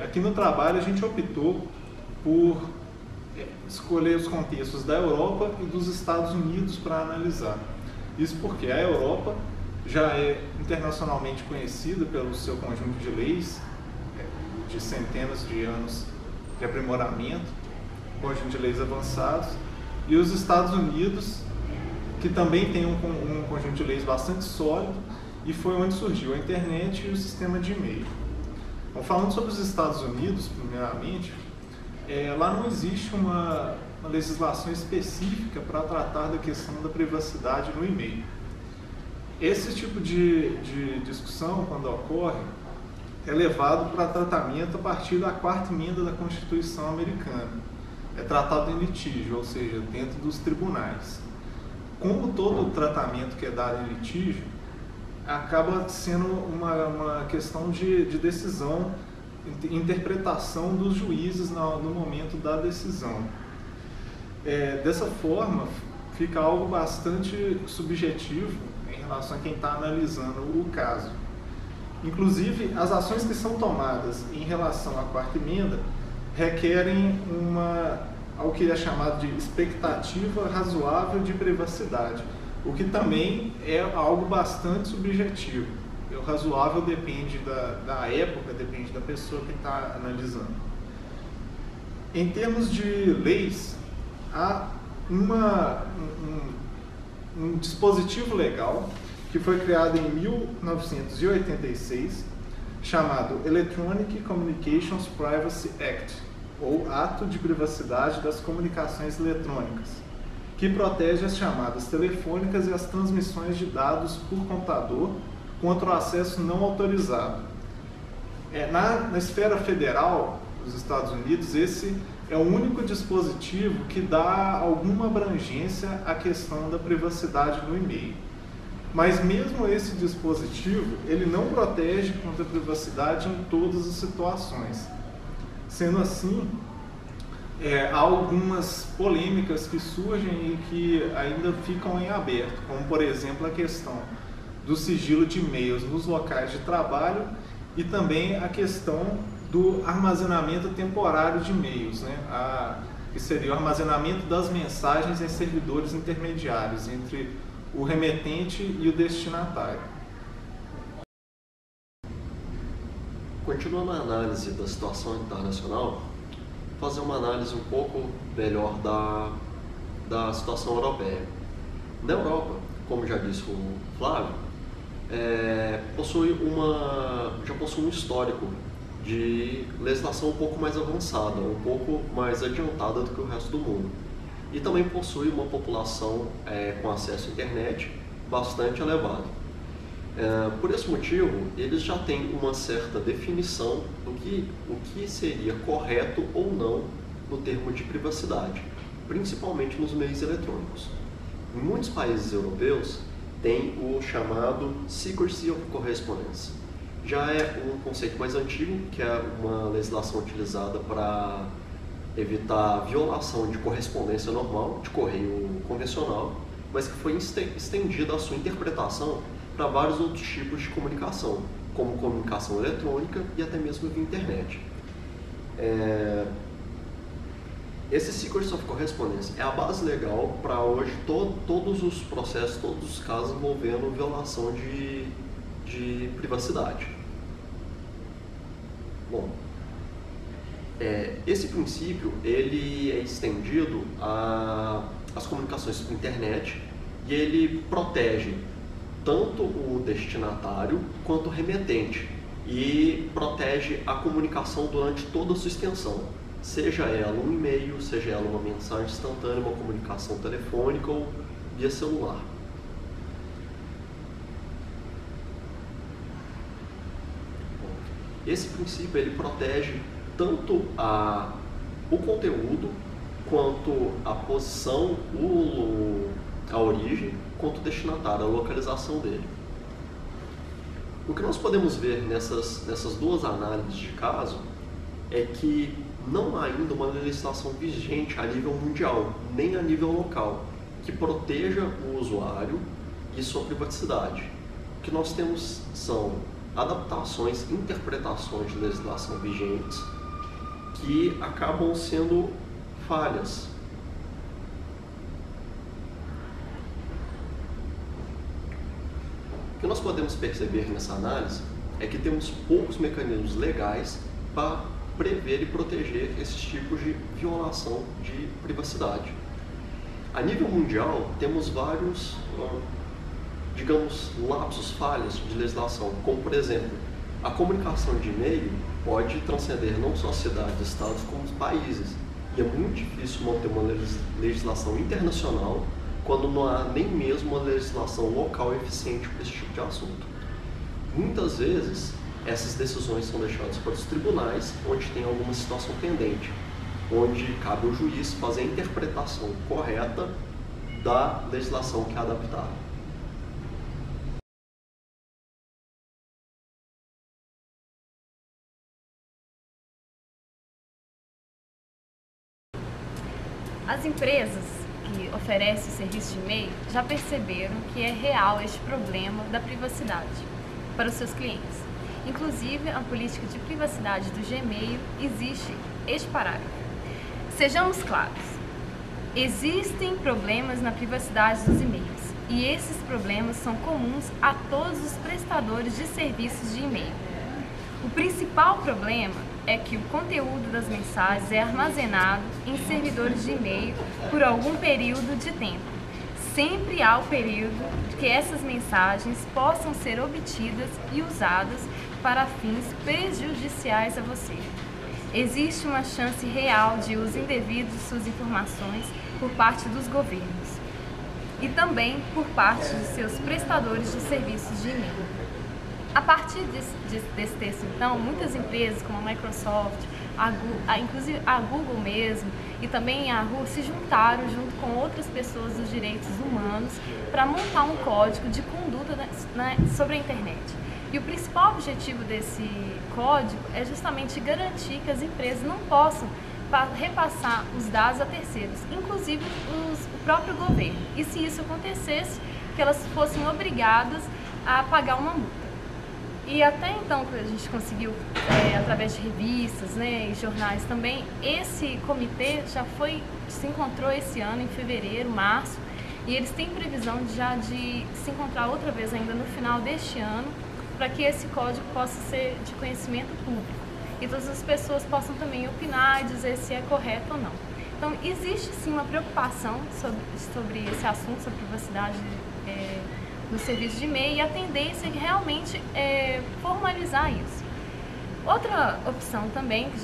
Aqui no trabalho a gente optou por escolher os contextos da Europa e dos Estados Unidos para analisar. Isso porque a Europa já é internacionalmente conhecida pelo seu conjunto de leis, de centenas de anos de aprimoramento, conjunto de leis avançados, e os Estados Unidos, que também tem um conjunto de leis bastante sólido, e foi onde surgiu a internet e o sistema de e-mail. Então, falando sobre os Estados Unidos, primeiramente, lá não existe uma legislação específica para tratar da questão da privacidade no e-mail. Esse tipo de discussão, quando ocorre, é levado para tratamento a partir da 4ª emenda da Constituição americana. É tratado em litígio, ou seja, dentro dos tribunais. Como todo tratamento que é dado em litígio, acaba sendo uma questão de decisão, interpretação dos juízes no momento da decisão. Dessa forma, fica algo bastante subjetivo em relação a quem está analisando o caso. Inclusive, as ações que são tomadas em relação à 4ª emenda requerem algo que é chamado de expectativa razoável de privacidade, o que também é algo bastante subjetivo. O razoável depende da época, depende da pessoa que está analisando. Em termos de leis, há um dispositivo legal que foi criado em 1986, chamado Electronic Communications Privacy Act, ou Ato de Privacidade das Comunicações Eletrônicas, que protege as chamadas telefônicas e as transmissões de dados por computador contra o acesso não autorizado. Na esfera federal dos Estados Unidos, esse é o único dispositivo que dá alguma abrangência à questão da privacidade no e-mail. Mas mesmo esse dispositivo, ele não protege contra a privacidade em todas as situações. Sendo assim, há algumas polêmicas que surgem e que ainda ficam em aberto, como por exemplo a questão do sigilo de e-mails nos locais de trabalho e também a questão do armazenamento temporário de e-mails, que seria o armazenamento das mensagens em servidores intermediários entre o remetente e o destinatário. Continuando a análise da situação internacional, fazer uma análise um pouco melhor da situação europeia. Na Europa, como já disse o Flávio, já possui um histórico de legislação um pouco mais avançada, um pouco mais adiantada do que o resto do mundo. E também possui uma população com acesso à internet bastante elevado. Por esse motivo, eles já têm uma certa definição do que seria correto ou não no termo de privacidade, principalmente nos meios eletrônicos. Em muitos países europeus, tem o chamado Secrecy of Correspondence. Já é um conceito mais antigo, que é uma legislação utilizada para evitar a violação de correspondência normal, de correio convencional, mas que foi estendida a sua interpretação para vários outros tipos de comunicação, como comunicação eletrônica e até mesmo via internet. Esse Secrecy of Correspondence é a base legal para hoje todos os processos, todos os casos envolvendo violação de privacidade. Bom, esse princípio ele é estendido às comunicações por internet e ele protege tanto o destinatário quanto o remetente e protege a comunicação durante toda a sua extensão, seja ela um e-mail, seja ela uma mensagem instantânea, uma comunicação telefônica ou via celular. Esse princípio ele protege tanto o conteúdo quanto a posição, a origem, quanto o destinatário, a localização dele. O que nós podemos ver nessas duas análises de caso é que não há ainda uma legislação vigente a nível mundial, nem a nível local, que proteja o usuário e sua privacidade. O que nós temos são adaptações, interpretações de legislação vigentes que acabam sendo falhas. O que nós podemos perceber nessa análise é que temos poucos mecanismos legais para prever e proteger esses tipos de violação de privacidade. A nível mundial, temos vários, digamos, lapsos, falhas de legislação, como, por exemplo, a comunicação de e-mail pode transcender não só cidades, estados, como os países. E é muito difícil manter uma legislação internacional quando não há nem mesmo uma legislação local eficiente para esse tipo de assunto. Muitas vezes, essas decisões são deixadas para os tribunais, onde tem alguma situação pendente, onde cabe ao juiz fazer a interpretação correta da legislação que é adaptada. As empresas que oferecem o serviço de e-mail já perceberam que é real este problema da privacidade para os seus clientes. Inclusive, a política de privacidade do Gmail existe este parágrafo. Sejamos claros, existem problemas na privacidade dos e-mails e esses problemas são comuns a todos os prestadores de serviços de e-mail. O principal problema é que o conteúdo das mensagens é armazenado em servidores de e-mail por algum período de tempo. Sempre há o período de que essas mensagens possam ser obtidas e usadas para fins prejudiciais a você. Existe uma chance real de uso indevido de suas informações por parte dos governos e também por parte de seus prestadores de serviços de e-mail. A partir desse texto, então, muitas empresas como a Microsoft, inclusive a Google mesmo, e também a Yahoo se juntaram junto com outras pessoas dos direitos humanos para montar um código de conduta sobre a internet. E o principal objetivo desse código é justamente garantir que as empresas não possam repassar os dados a terceiros, inclusive o próprio governo. E se isso acontecesse, que elas fossem obrigadas a pagar uma multa. E até então, que a gente conseguiu, através de revistas, né, e jornais também, esse comitê se encontrou esse ano, em fevereiro, março, e eles têm previsão de se encontrar outra vez ainda no final deste ano, para que esse código possa ser de conhecimento público. E todas as pessoas possam também opinar e dizer se é correto ou não. Então, existe sim uma preocupação sobre esse assunto, sobre privacidade no serviço de e-mail, e a tendência é realmente formalizar isso. Outra opção também, que